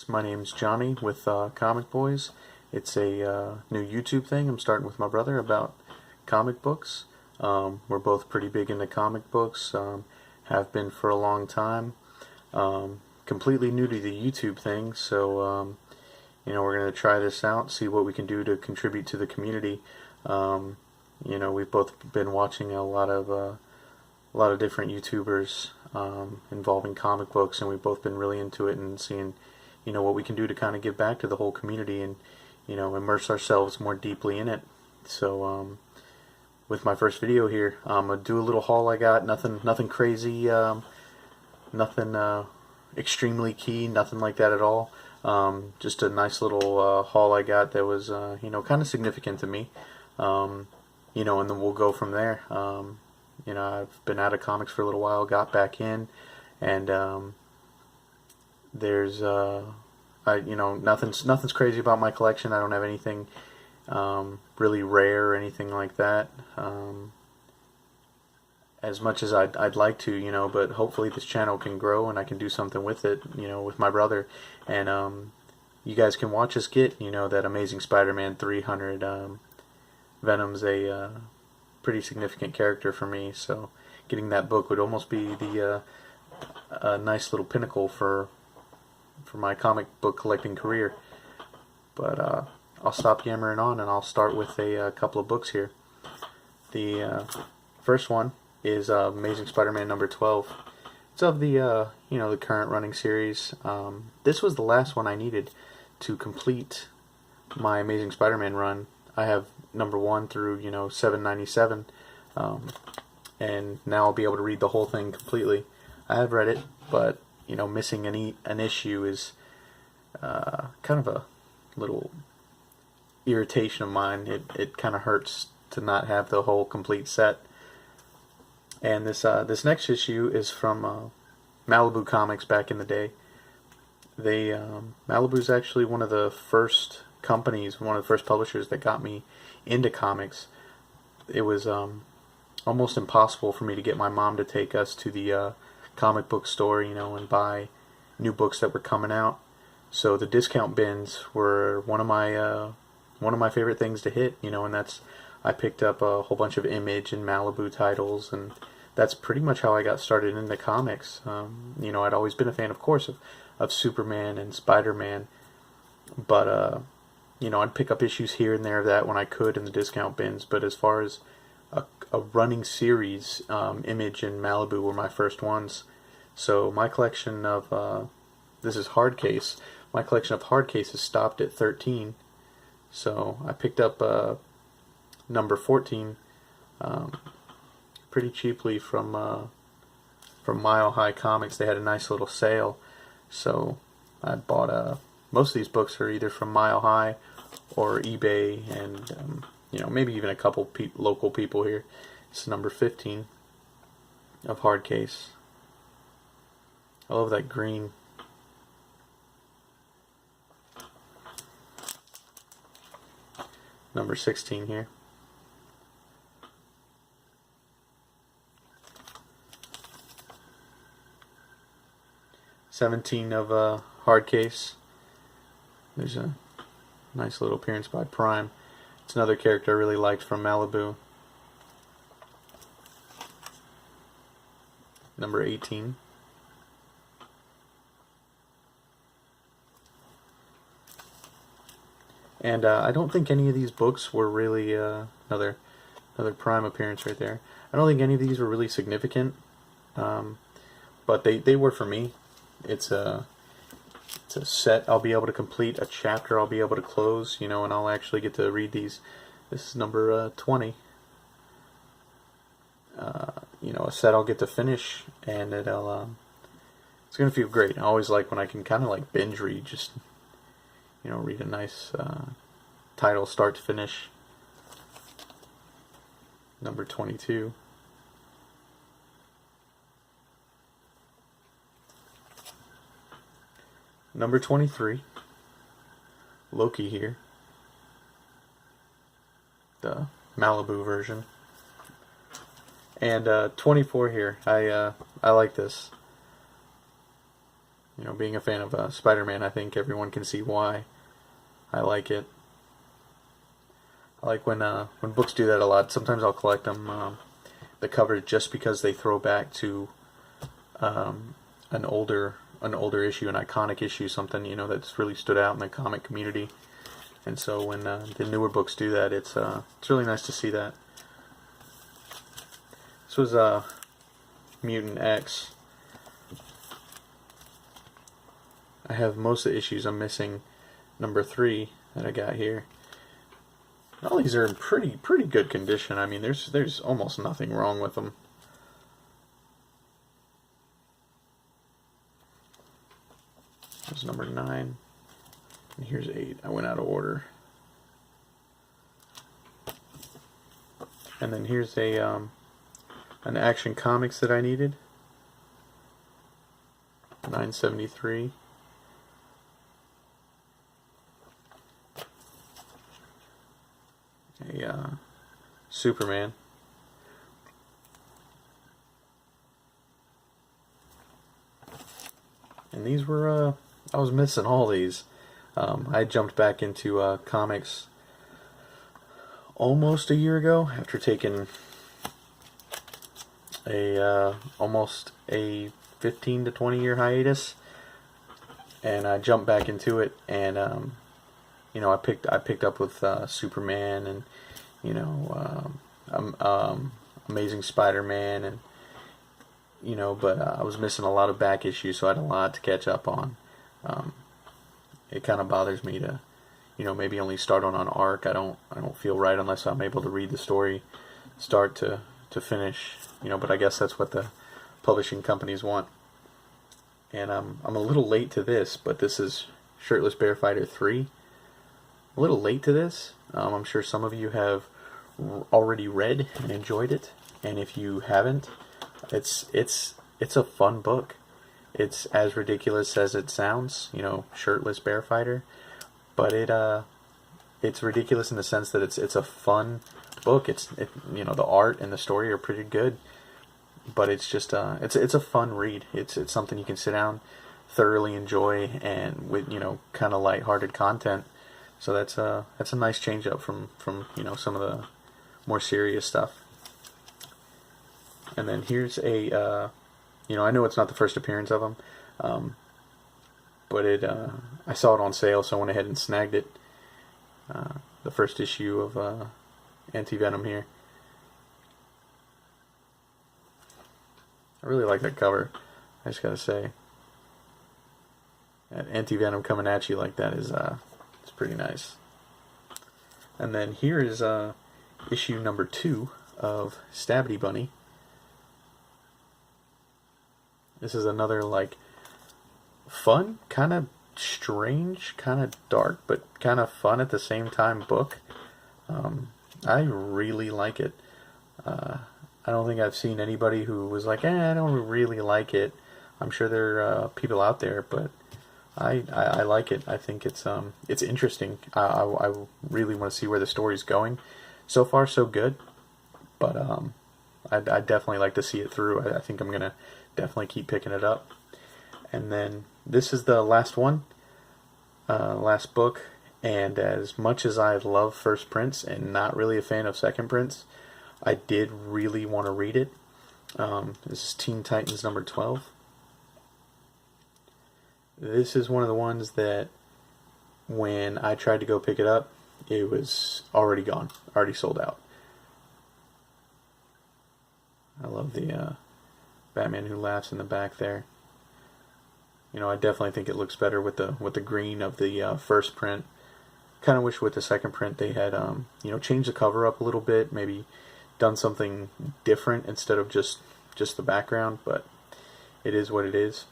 My name's Johnny with Comic Boys. It's a new YouTube thing I'm starting with my brother about comic books. We're both pretty big into comic books, have been for a long time. Completely new to the YouTube thing, so we're going to try this out, see what we can do to contribute to the community. We've both been watching a lot of different YouTubers involving comic books, and we've both been really into it and seeing what we can do to kind of give back to the whole community and immerse ourselves more deeply in it. So with my first video here, I'm gonna do a little haul I got. Nothing crazy, nothing extremely key, nothing like that at all. Just a nice little haul I got that was kind of significant to me. And then we'll go from there. I've been out of comics for a little while, got back in, and there's nothing's crazy about my collection. I don't have anything really rare or anything like that. As much as I'd like to, but hopefully this channel can grow and I can do something with it, with my brother, and you guys can watch us get, that Amazing Spider-Man 300. Venom's a pretty significant character for me, so getting that book would almost be the a nice little pinnacle for my comic book collecting career. But I'll stop yammering on and I'll start with a couple of books here. The first one is Amazing Spider-Man number 12. It's of the the current running series. This was the last one I needed to complete my Amazing Spider-Man run. I have number 1 through 797, and now I'll be able to read the whole thing completely. I have read it, but missing an issue is kind of a little irritation of mine. It kind of hurts to not have the whole complete set. And this next issue is from Malibu Comics back in the day. Malibu's actually one of the first companies, one of the first publishers that got me into comics. It was almost impossible for me to get my mom to take us to the comic book store, and buy new books that were coming out. So the discount bins were one of my favorite things to hit, and I picked up a whole bunch of Image and Malibu titles, and that's pretty much how I got started into comics. I'd always been a fan, of course, of Superman and Spider-Man, but I'd pick up issues here and there of that when I could in the discount bins. But as far as a running series, Image and Malibu were my first ones. So my collection of this is hard case. My collection of hard cases stopped at 13. So I picked up number 14 pretty cheaply from Mile High Comics. They had a nice little sale, so I bought most of these books are either from Mile High or eBay, and maybe even a couple local people here. It's number 15 of hard case. I love that green. Number 16 here. '17 of hard case. There's a nice little appearance by Prime. It's another character I really liked from Malibu. Number 18. And I don't think any of these books were really another Prime appearance right there. I don't think any of these were really significant, but they were for me. It's a set I'll be able to complete, a chapter I'll be able to close, and I'll actually get to read these. This is number 20. A set I'll get to finish, and it's gonna feel great. I always like when I can kind of like binge read, just read a nice title start to finish. Number 22. Number 23, Loki here, the Malibu version, and 24 here. I like this. You know, being a fan of Spider-Man, I think everyone can see why I like it. I like when books do that a lot. Sometimes I'll collect them, the covers, just because they throw back to an older issue, an iconic issue, something, you know, that's really stood out in the comic community. And so when the newer books do that, it's really nice to see that. This was Mutant X. I have most of the issues. I'm missing number 3 that I got here. All these are in pretty good condition. I mean, there's almost nothing wrong with them. There's number 9, and here's 8. I went out of order. And then here's a an Action Comics that I needed. 973. A Superman. And these were, I was missing all these. I jumped back into comics almost a year ago after taking almost a 15 to 20 year hiatus, and I jumped back into it, and you know, I picked up with Superman, and you know, Amazing Spider-Man, and you know, but I was missing a lot of back issues, so I had a lot to catch up on. It kind of bothers me to, you know, maybe only start on an arc. I don't feel right unless I'm able to read the story start to finish, you know, but I guess that's what the publishing companies want. And I'm a little late to this, but this is Shirtless Bear Fighter 3. A little late to this. I'm sure some of you have already read and enjoyed it, and if you haven't, it's a fun book. It's as ridiculous as it sounds, you know, Shirtless Bear Fighter, but it's ridiculous in the sense that it's a fun book. You know, the art and the story are pretty good, but it's just it's a fun read. It's something you can sit down, thoroughly enjoy, and with, you know, kind of lighthearted content. So that's a nice change up from you know, some of the more serious stuff. And then here's a you know, I know it's not the first appearance of him, but I saw it on sale, so I went ahead and snagged it. The first issue of Anti-Venom here. I really like that cover, I just gotta say. Anti-Venom coming at you like that is it's pretty nice. And then here is issue number 2 of Stabby Bunny. This is another, like, fun, kind of strange, kind of dark, but kind of fun at the same time book. I really like it. I don't think I've seen anybody who was like, I don't really like it. I'm sure there are people out there, but I like it. I think it's interesting. I really want to see where the story's going. So far, so good, but I'd definitely like to see it through. I think I'm gonna definitely keep picking it up. And then this is the last one, last book. And as much as I love First Prince and not really a fan of Second Prince, I did really want to read it. This is Teen Titans number 12. This is one of the ones that when I tried to go pick it up, it was already gone, already sold out. I love the Batman Who Laughs in the back there. You know, I definitely think it looks better with the green of the first print. Kind of wish with the second print they had you know, changed the cover up a little bit, maybe done something different instead of just the background, but it is what it is.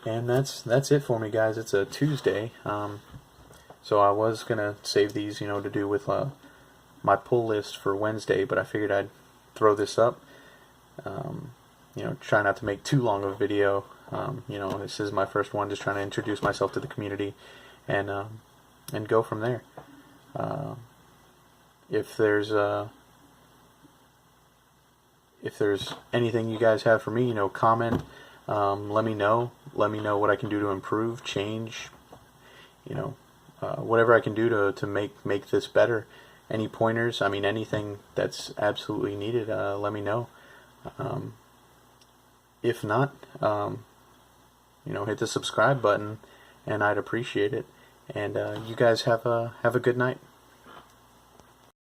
And that's it for me, guys. It's a Tuesday, so I was gonna save these, you know, to do with my pull list for Wednesday, but I figured I'd throw this up. You know, try not to make too long of a video. You know, this is my first one, just trying to introduce myself to the community, and go from there. If there's if there's anything you guys have for me, you know, comment. Let me know. Let me know what I can do to improve, change. You know, whatever I can do to make this better. Any pointers? I mean, anything that's absolutely needed. Let me know. If not, you know, hit the subscribe button, and I'd appreciate it. And you guys have a good night.